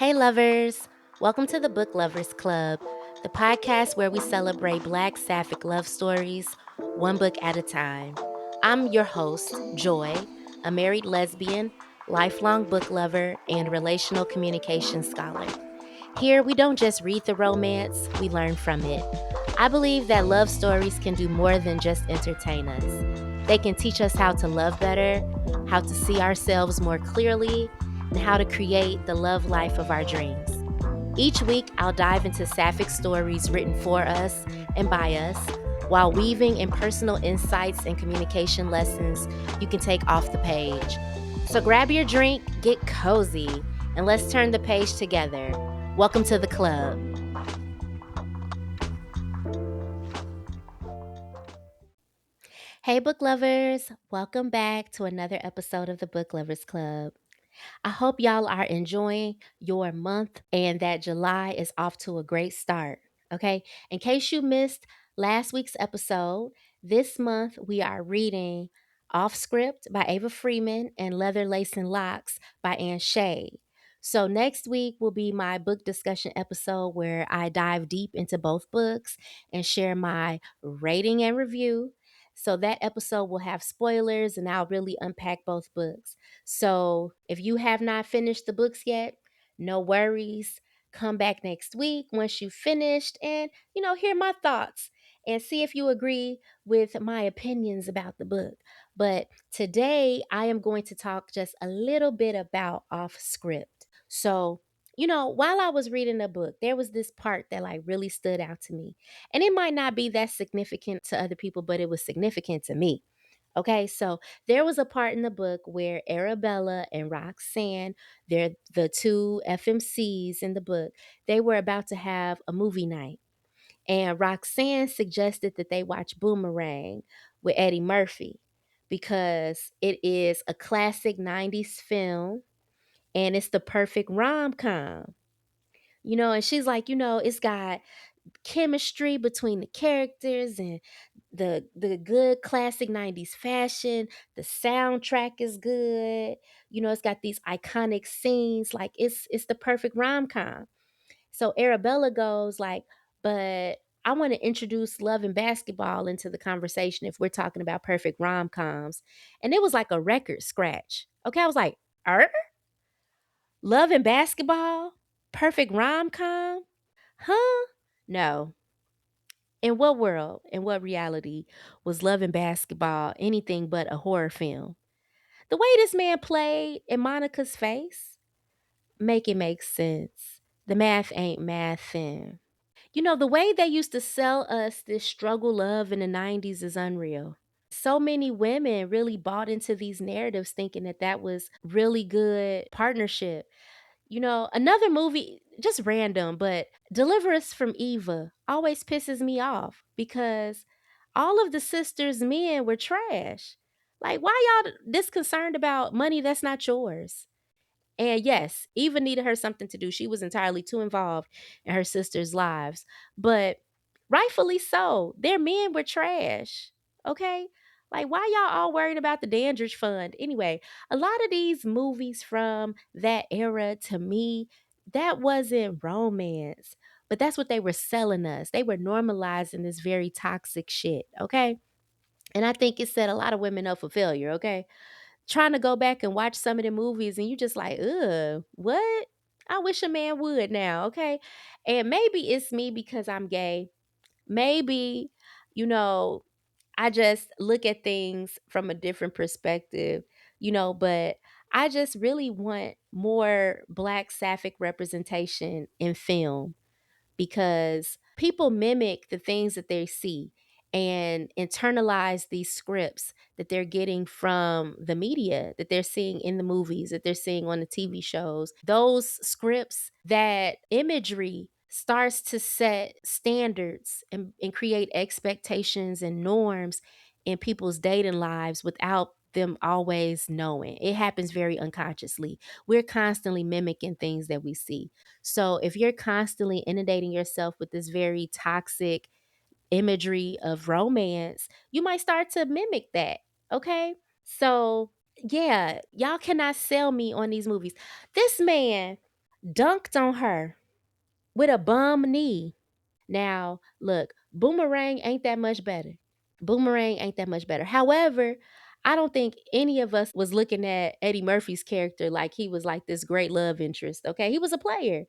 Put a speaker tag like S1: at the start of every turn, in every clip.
S1: Hey, lovers! Welcome to the Book Lovers Club, the podcast where we celebrate Black Sapphic love stories, one book at a time. I'm your host, Joy, a married lesbian, lifelong book lover, and relational communication scholar. Here, we don't just read the romance, we learn from it. I believe that love stories can do more than just entertain us. They can teach us how to love better, how to see ourselves more clearly, and how to create the love life of our dreams. Each week, I'll dive into sapphic stories written for us and by us, while weaving in personal insights and communication lessons you can take off the page. So grab your drink, get cozy, and let's turn the page together. Welcome to the club. Hey, book lovers. Welcome back to another episode of the Book Lovers Club. I hope y'all are enjoying your month and that July is off to a great start. Okay. In case you missed last week's episode, this month we are reading Off Script by Ava Freeman and Leather Lace and Locks by Anne Shea. So next week will be my book discussion episode where I dive deep into both books and share my rating and review. So that episode will have spoilers and I'll really unpack both books. So if you have not finished the books yet, no worries. Come back next week once you've finished and, hear my thoughts and see if you agree with my opinions about the book. But today I am going to talk just a little bit about off script. So, while I was reading the book, there was this part that like really stood out to me. And it might not be that significant to other people, but it was significant to me. Okay, so there was a part in the book where Arabella and Roxanne, they're the two FMCs in the book, they were about to have a movie night. And Roxanne suggested that they watch Boomerang with Eddie Murphy because it is a classic 90s film and it's the perfect rom com. And she's like, it's got chemistry between the characters and the good classic 90s fashion. The soundtrack is good. It's got these iconic scenes. Like it's the perfect rom-com. So Arabella goes like, but I want to introduce love and basketball into the conversation if we're talking about perfect rom-coms. And it was like a record scratch. Okay, I was like, love and basketball? Perfect rom-com? Huh? No. In what world, in what reality was Love and Basketball anything but a horror film? The way this man played in Monica's face, make it make sense. The math ain't mathin'. The way they used to sell us this struggle love in the 90s is unreal. So many women really bought into these narratives thinking that that was really good partnership. Another movie, just random, but Deliver Us from Eva always pisses me off because all of the sisters' men were trash. Like, why y'all this concerned about money that's not yours? And yes, Eva needed her something to do. She was entirely too involved in her sisters' lives. But rightfully so. Their men were trash. Okay? Like, why y'all all worried about the Dandridge Fund? Anyway, a lot of these movies from that era, to me, that wasn't romance. But that's what they were selling us. They were normalizing this very toxic shit. Okay? And I think it set a lot of women up for failure. Okay? Trying to go back and watch some of the movies and you just like, ugh, what? I wish a man would now, okay? And maybe it's me because I'm gay. Maybe, you know, I just look at things from a different perspective, but I just really want more Black Sapphic representation in film because people mimic the things that they see and internalize these scripts that they're getting from the media, that they're seeing in the movies, that they're seeing on the TV shows. Those scripts, that imagery starts to set standards and create expectations and norms in people's dating lives without them always knowing. It happens very unconsciously. We're constantly mimicking things that we see. So if you're constantly inundating yourself with this very toxic imagery of romance, you might start to mimic that. Okay. So yeah, y'all cannot sell me on these movies. This man, dunked on her with a bum knee. Now, look, Boomerang ain't that much better. Boomerang ain't that much better. However, I don't think any of us was looking at Eddie Murphy's character like he was like this great love interest. Okay. He was a player.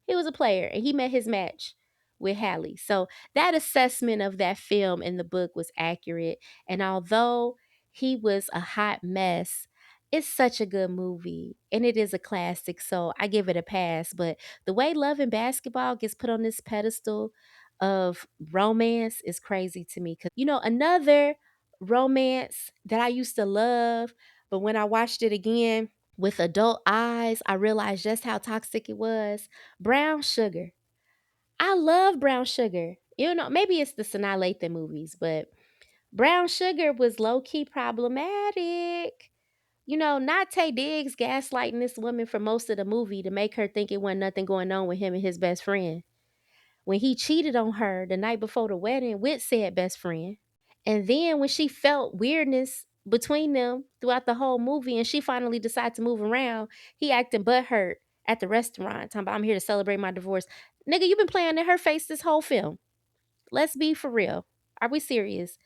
S1: He was a player and he met his match with Hallie. So that assessment of that film in the book was accurate. And although he was a hot mess, it's such a good movie and it is a classic. So I give it a pass. But the way Love and Basketball gets put on this pedestal of romance is crazy to me. Because, another romance that I used to love, but when I watched it again, with adult eyes, I realized just how toxic it was. Brown Sugar. I love Brown Sugar. Maybe it's the Sanaa Lathan movies, but Brown Sugar was low key problematic. Not Tay Diggs gaslighting this woman for most of the movie to make her think it wasn't nothing going on with him and his best friend. When he cheated on her the night before the wedding with said best friend. And then when she felt weirdness between them throughout the whole movie and she finally decided to move around, he acting butthurt at the restaurant, talking about I'm here to celebrate my divorce. Nigga, you been playing in her face this whole film. Let's be for real. Are we serious?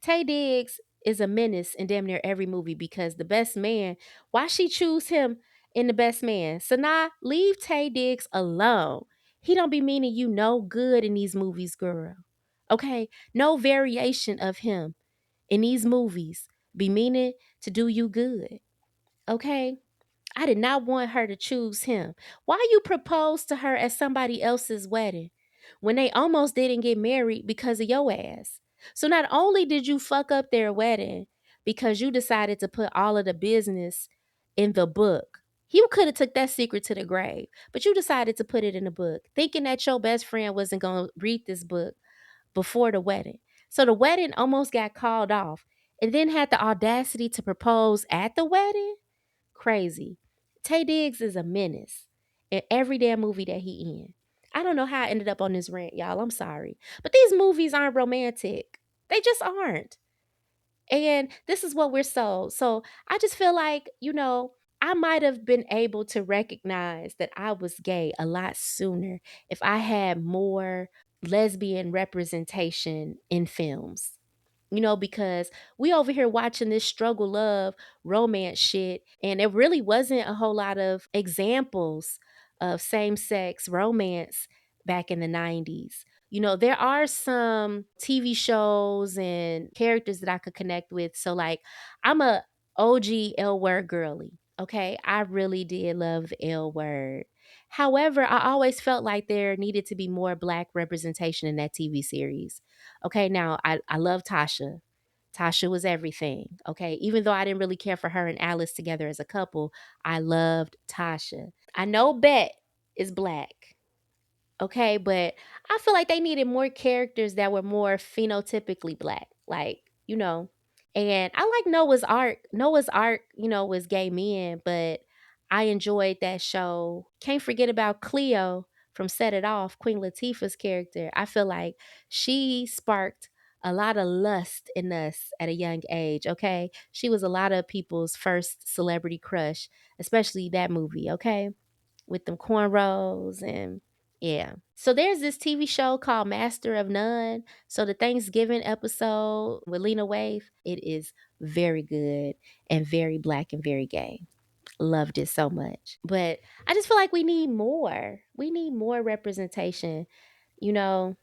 S1: Tay Diggs is a menace in damn near every movie because the best man, why she choose him in the best man? Sanaa, leave Tay Diggs alone. He don't be meaning you no good in these movies, girl. Okay? No variation of him in these movies be meaning to do you good. Okay? I did not want her to choose him. Why you propose to her at somebody else's wedding when they almost didn't get married because of your ass? So not only did you fuck up their wedding because you decided to put all of the business in the book. You could have took that secret to the grave, but you decided to put it in the book, thinking that your best friend wasn't going to read this book before the wedding. So the wedding almost got called off and then had the audacity to propose at the wedding? Crazy. Tay Diggs is a menace in every damn movie that he in. I don't know how I ended up on this rant, y'all. I'm sorry. But these movies aren't romantic. They just aren't. And this is what we're sold. So I just feel like, I might have been able to recognize that I was gay a lot sooner if I had more lesbian representation in films. Because we over here watching this struggle love romance shit, and there really wasn't a whole lot of examples of same sex romance back in the 90s. There are some TV shows and characters that I could connect with. So, like, I'm a OG L Word girly. Okay. I really did love the L Word. However, I always felt like there needed to be more Black representation in that TV series. Okay, now I love Tasha. Tasha was everything. Okay, even though I didn't really care for her and Alice together as a couple, I loved Tasha. I know Bet is Black. Okay, but I feel like they needed more characters that were more phenotypically Black. And I like Noah's Ark. Noah's Ark, was gay men, but I enjoyed that show. Can't forget about Cleo from Set It Off, Queen Latifah's character. I feel like she sparked a lot of lust in us at a young age, okay? She was a lot of people's first celebrity crush, especially that movie, okay? With them cornrows and yeah. So there's this TV show called Master of None. So the Thanksgiving episode with Lena Waithe, it is very good and very Black and very gay. Loved it so much. But I just feel like we need more. We need more representation. You know,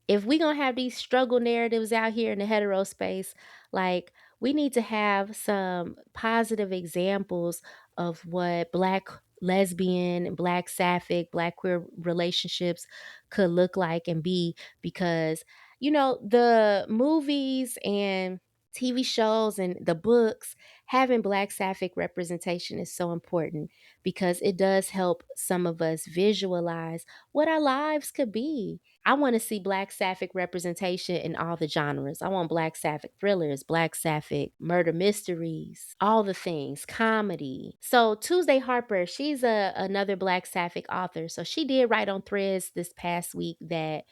S1: if we gonna have these struggle narratives out here in the hetero space, like we need to have some positive examples of what Black lesbian, Black sapphic, Black queer relationships could look like and be, because the movies and TV shows and the books, having Black sapphic representation is so important because it does help some of us visualize what our lives could be. I want to see Black sapphic representation in all the genres. I want Black sapphic thrillers, Black sapphic murder mysteries, all the things, comedy. So Tuesday Harper, she's another Black sapphic author. So she did write on Threads this past week that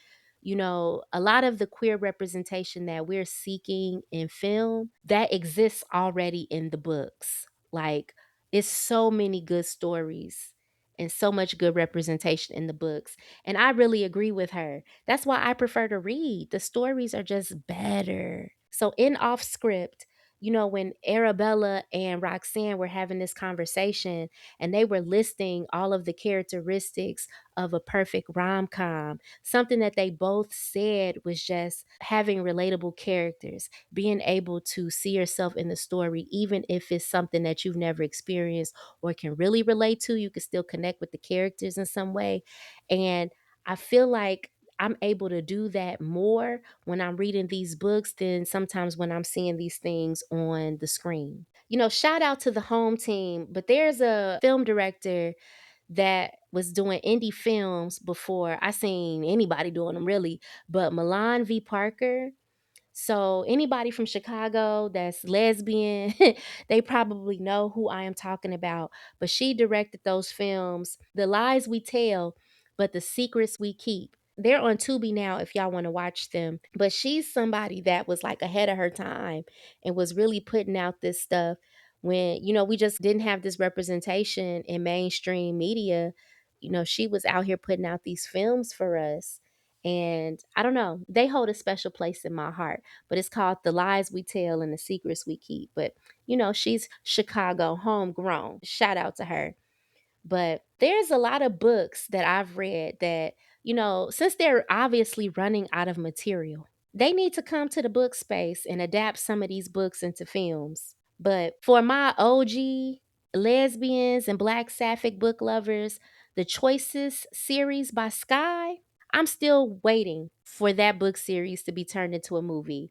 S1: a lot of the queer representation that we're seeking in film that exists already in the books. Like, it's so many good stories and so much good representation in the books. And I really agree with her. That's why I prefer to read. The stories are just better. So in off script, when Arabella and Roxanne were having this conversation and they were listing all of the characteristics of a perfect rom com, something that they both said was just having relatable characters, being able to see yourself in the story, even if it's something that you've never experienced or can really relate to. You can still connect with the characters in some way. And I feel like I'm able to do that more when I'm reading these books than sometimes when I'm seeing these things on the screen. Shout out to the home team, but there's a film director that was doing indie films before I seen anybody doing them really, but Milan V. Parker. So anybody from Chicago that's lesbian, they probably know who I am talking about. But she directed those films, The Lies We Tell, but The Secrets We Keep. They're on Tubi now if y'all want to watch them. But she's somebody that was like ahead of her time and was really putting out this stuff when, we just didn't have this representation in mainstream media. She was out here putting out these films for us. And I don't know, they hold a special place in my heart, but it's called The Lies We Tell and the Secrets We Keep. But, she's Chicago homegrown. Shout out to her. But there's a lot of books that I've read that, since they're obviously running out of material, they need to come to the book space and adapt some of these books into films. But for my OG lesbians and Black Sapphic book lovers, the Choices series by Sky, I'm still waiting for that book series to be turned into a movie.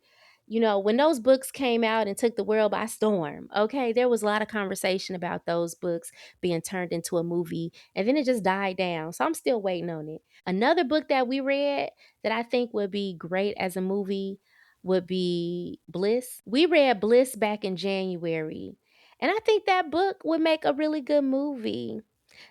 S1: When those books came out and took the world by storm, okay, there was a lot of conversation about those books being turned into a movie, and then it just died down. So I'm still waiting on it. Another book that we read that I think would be great as a movie would be Bliss. We read Bliss back in January, and I think that book would make a really good movie,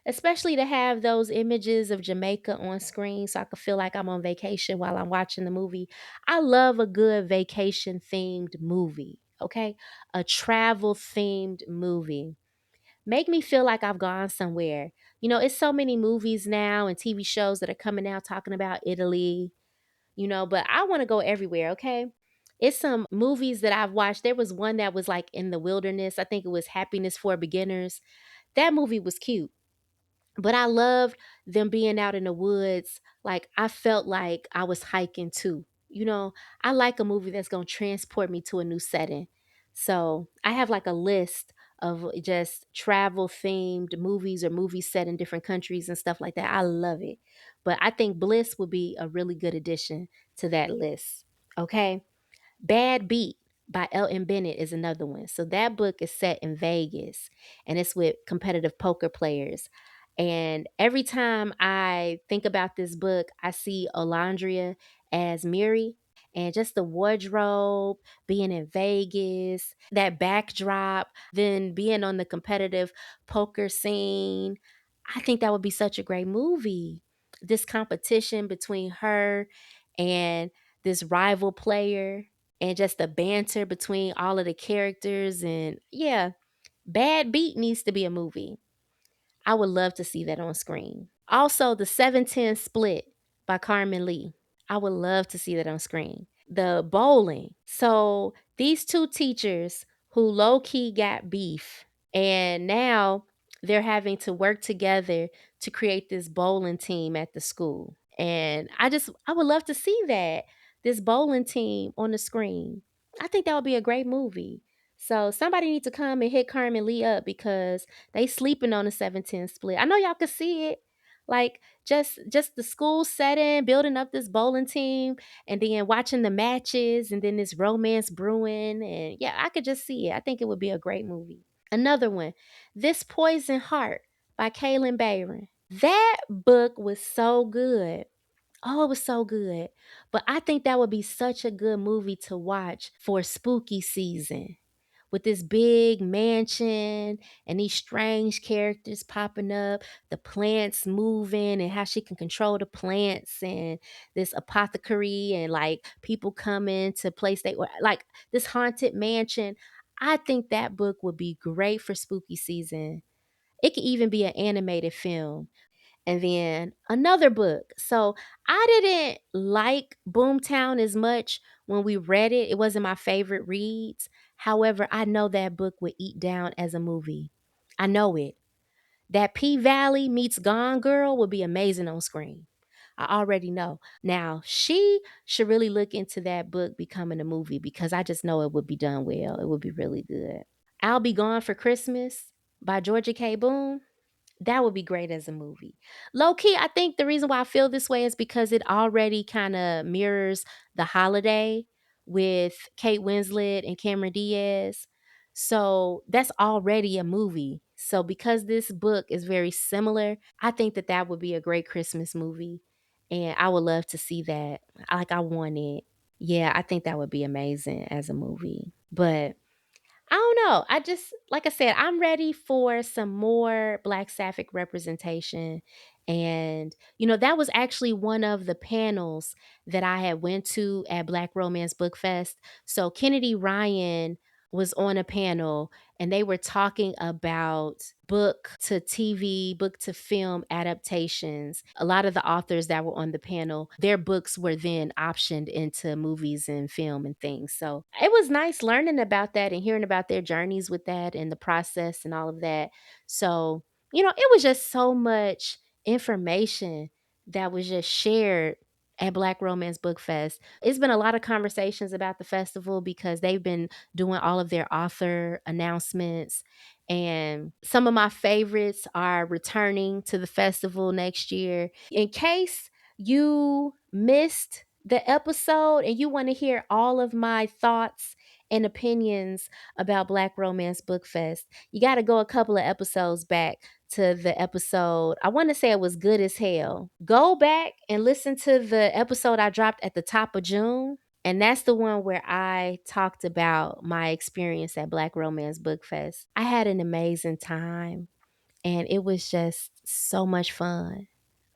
S1: especially to have those images of Jamaica on screen so I could feel like I'm on vacation while I'm watching the movie. I love a good vacation themed movie, okay? A travel themed movie. Make me feel like I've gone somewhere. It's so many movies now and TV shows that are coming out talking about Italy, but I want to go everywhere, okay? It's some movies that I've watched. There was one that was like in the wilderness. I think it was Happiness for Beginners. That movie was cute. But I loved them being out in the woods. Like, I felt like I was hiking too. I like a movie that's going to transport me to a new setting. So I have like a list of just travel themed movies or movies set in different countries and stuff like that. I love it. But I think Bliss would be a really good addition to that list. Okay. Bad Beat by Elton Bennett is another one. So that book is set in Vegas and it's with competitive poker players. And every time I think about this book, I see Olandria as Miri and just the wardrobe, being in Vegas, that backdrop, then being on the competitive poker scene. I think that would be such a great movie. This competition between her and this rival player and just the banter between all of the characters. And yeah, Bad Beat needs to be a movie. I would love to see that on screen. Also, the 710 Split by Carmen Lee. I would love to see that on screen. The bowling. So these two teachers who low key got beef, and now they're having to work together to create this bowling team at the school. And I would love to see that, this bowling team on the screen. I think that would be a great movie. So somebody needs to come and hit Carmen Lee up because they sleeping on the 710 split. I know y'all could see it. Like just the school setting, building up this bowling team, and then watching the matches, and then this romance brewing. And yeah, I could just see it. I think it would be a great movie. Another one, This Poison Heart by Kaylin Bayron. That book was so good. Oh, it was so good. But I think that would be such a good movie to watch for spooky season, with this big mansion and these strange characters popping up, the plants moving and how she can control the plants, and this apothecary and like people coming to place they were like this haunted mansion. I think that book would be great for spooky season. It could even be an animated film. And then another book. So I didn't like Boomtown as much when we read it. It wasn't my favorite reads. However, I know that book would eat down as a movie. I know it. That P Valley meets Gone Girl would be amazing on screen. I already know. Now, she should really look into that book becoming a movie because I just know it would be done well. It would be really good. I'll Be Gone for Christmas by Georgia K. Boone. That would be great as a movie. Low key, I think the reason why I feel this way is because it already kind of mirrors The Holiday with Kate Winslet and Cameron Diaz. So that's already a movie. So because this book is very similar, I think that that would be a great Christmas movie. And I would love to see that. I want it. Yeah, I think that would be amazing as a movie. But I don't know. I just, like I said, I'm ready for some more Black Sapphic representation. And, that was actually one of the panels that I had went to at Black Romance Book Fest. So Kennedy Ryan was on a panel and they were talking about book to TV, book to film adaptations. A lot of the authors that were on the panel, their books were then optioned into movies and film and things. So it was nice learning about that and hearing about their journeys with that and the process and all of that. So, it was just so much information that was just shared at Black Romance Book Fest. It's been a lot of conversations about the festival because they've been doing all of their author announcements. And some of my favorites are returning to the festival next year. In case you missed the episode and you want to hear all of my thoughts and opinions about Black Romance Book Fest, you got to go a couple of episodes back to the episode. I want to say it was Good as Hell. Go back and listen to the episode I dropped at the top of June. And that's the one where I talked about my experience at Black Romance Book Fest. I had an amazing time and it was just so much fun.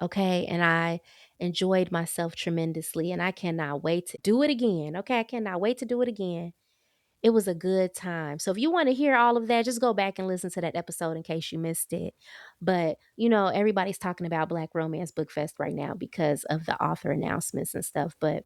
S1: Okay. And I enjoyed myself tremendously and I cannot wait to do it again. Okay. I cannot wait to do it again. It was a good time. So if you want to hear all of that, just go back and listen to that episode in case you missed it. But, everybody's talking about Black Romance Book Fest right now because of the author announcements and stuff. But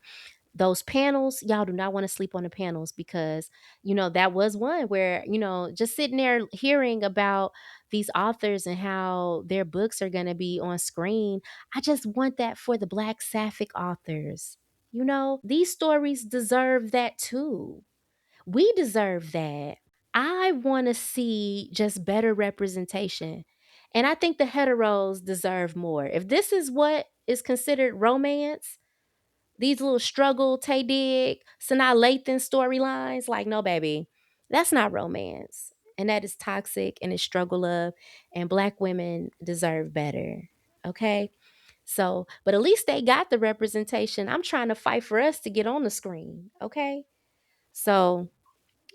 S1: those panels, y'all do not want to sleep on the panels because, that was one where, just sitting there hearing about these authors and how their books are going to be on screen. I just want that for the Black Sapphic authors. These stories deserve that too. We deserve that. I want to see just better representation. And I think the heteros deserve more. If this is what is considered romance, these little struggle, Tay Dig, Sanaa Lathan storylines, like, no, baby, that's not romance. And that is toxic and it's struggle love. And Black women deserve better. Okay. So, but at least they got the representation. I'm trying to fight for us to get on the screen. Okay. So,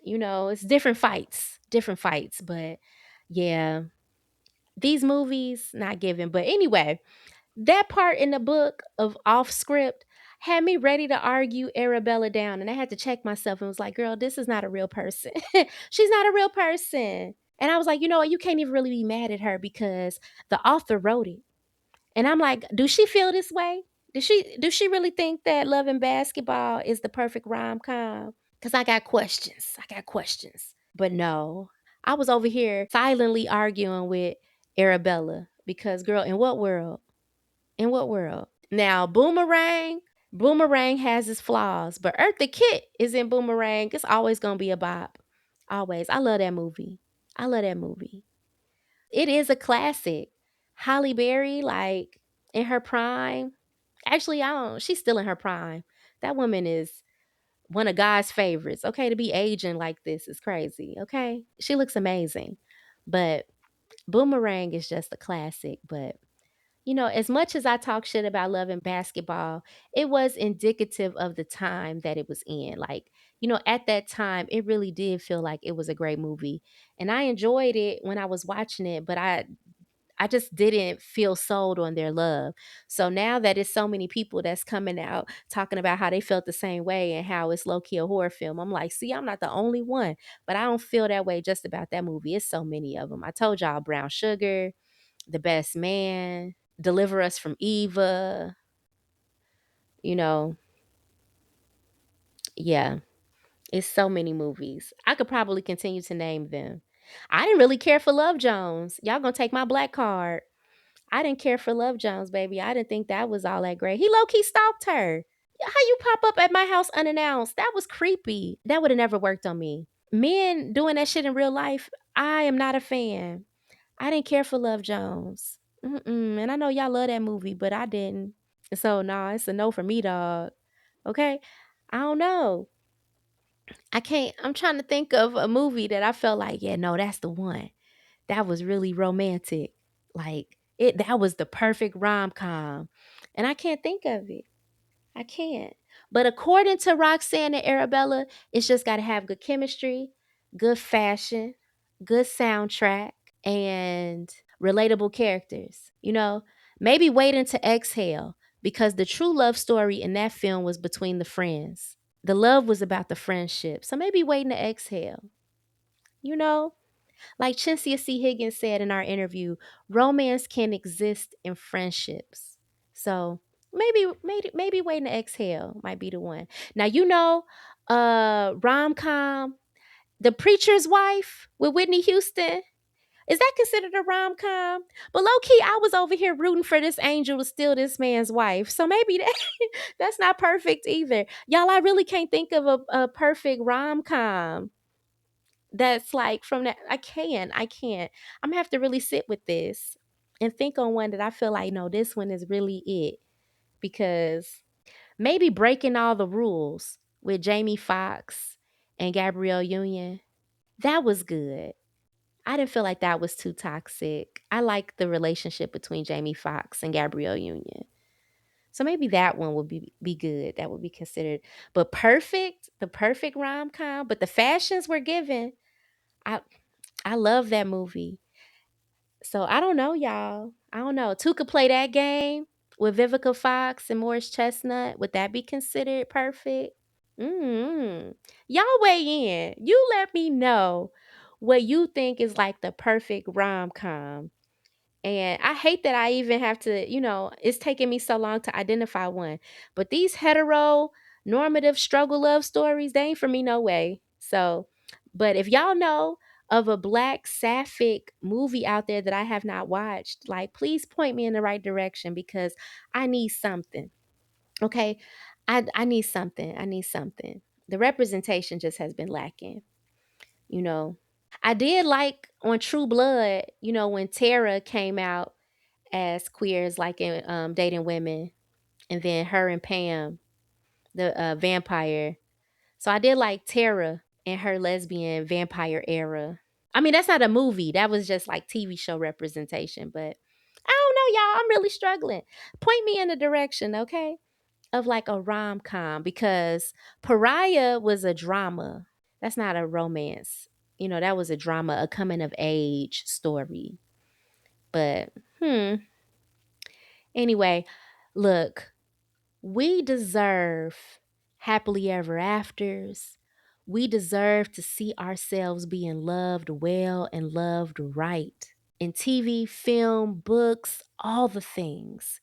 S1: it's different fights. But yeah, these movies, not given. But anyway, that part in the book of off script had me ready to argue Arabella down. And I had to check myself and was like, girl, this is not a real person. She's not a real person. And I was like, you know what? You can't even really be mad at her because the author wrote it. And I'm like, do she feel this way? Do she really think that Love and Basketball is the perfect rom com? Because I got questions. I got questions. But no, I was over here silently arguing with Arabella because, girl, in what world? In what world? Now, Boomerang has its flaws, but Eartha Kitt is in Boomerang. It's always gonna be a bop. Always. I love that movie. I love that movie. It is a classic. Holly Berry, like in her prime. Actually, I don't. She's still in her prime. That woman is one of God's favorites. Okay, to be aging like this is crazy. Okay, she looks amazing. But Boomerang is just a classic. But as much as I talk shit about Love and Basketball, it was indicative of the time that it was in. Like, at that time, it really did feel like it was a great movie. And I enjoyed it when I was watching it, but I I just didn't feel sold on their love. So now that it's so many people that's coming out talking about how they felt the same way and how it's low key a horror film, I'm like, see, I'm not the only one, but I don't feel that way just about that movie. It's so many of them. I told y'all Brown Sugar, The Best Man, Deliver Us from Eva, you know, yeah. It's so many movies. I could probably continue to name them. I didn't really care for Love Jones. Y'all gonna take my black card. I didn't care for Love Jones, baby. I didn't think that was all that great. He low key stalked her. How you pop up at my house unannounced? That was creepy. That would have never worked on me. Men doing that shit in real life, I am not a fan. I didn't care for Love Jones. And I know y'all love that movie, but I didn't. So, nah, it's a no for me, dog. Okay? I don't know. I can't. I'm trying to think of a movie that I felt like, yeah, no, that's the one. That was really romantic. Like that was the perfect rom-com. And I can't think of it. I can't. But according to Roxanne and Arabella, it's just got to have good chemistry, good fashion, good soundtrack, and relatable characters. Maybe waiting to exhale because the true love story in that film was between the friends. The love was about the friendship. So maybe waiting to exhale. You know, like Chinsia C. Higgins said in our interview, romance can exist in friendships. So maybe waiting to exhale might be the one. Now rom-com, The Preacher's Wife with Whitney Houston. Is that considered a rom com? But low key, I was over here rooting for this angel to steal this man's wife. So maybe that's not perfect either. Y'all, I really can't think of a perfect rom com that's like from that. I can't. I'm gonna have to really sit with this and think on one that I feel like, no, this one is really it. Because maybe Breaking All the Rules with Jamie Foxx and Gabrielle Union. That was good. I didn't feel like that was too toxic. I like the relationship between Jamie Foxx and Gabrielle Union. So maybe that one would be good. That would be considered. But the perfect rom com. But the fashions were given. I I love that movie. So I don't know, y'all. I don't know. Two could play that game with Vivica Fox and Morris Chestnut. Would that be considered perfect? Mm. Y'all weigh in. You let me know what you think is like the perfect rom com. And I hate that I even have to, it's taking me so long to identify one. But these hetero normative struggle love stories, they ain't for me no way. So, but if y'all know of a black sapphic movie out there that I have not watched, like please point me in the right direction because I need something. Okay? I need something. I need something. The representation just has been lacking, you know. I did like on True Blood, when Tara came out as queers, like in Dating Women, and then her and Pam, the vampire. So I did like Tara and her lesbian vampire era. I mean, that's not a movie. That was just like TV show representation. But I don't know, y'all. I'm really struggling. Point me in the direction, okay? Of like a rom com because Pariah was a drama. That's not a romance. That was a drama, a coming of age story. But anyway, look, we deserve happily ever afters. We deserve to see ourselves being loved well and loved right. In TV, film, books, all the things.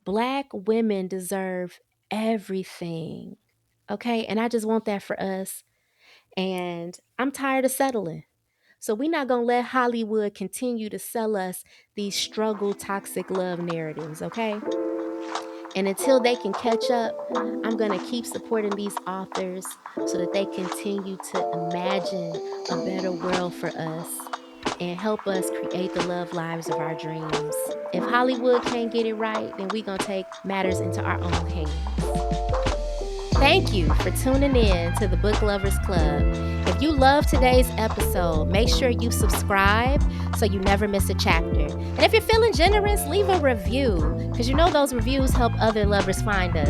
S1: Black women deserve everything. Okay? And I just want that for us. And I'm tired of settling. So we're not going to let Hollywood continue to sell us these struggle toxic love narratives, okay? And until they can catch up, I'm going to keep supporting these authors so that they continue to imagine a better world for us and help us create the love lives of our dreams. If Hollywood can't get it right, then we're going to take matters into our own hands. Thank you for tuning in to the Book Lovers Club. If you love today's episode, make sure you subscribe so you never miss a chapter. And if you're feeling generous, leave a review because those reviews help other lovers find us.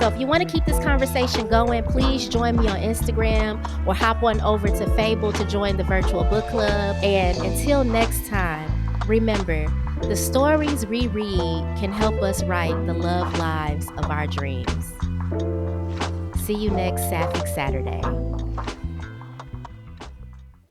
S1: So if you want to keep this conversation going, please join me on Instagram or hop on over to Fable to join the virtual book club. And until next time, remember, The stories we read can help us write the love lives of our dreams. See you next Sapphic Saturday.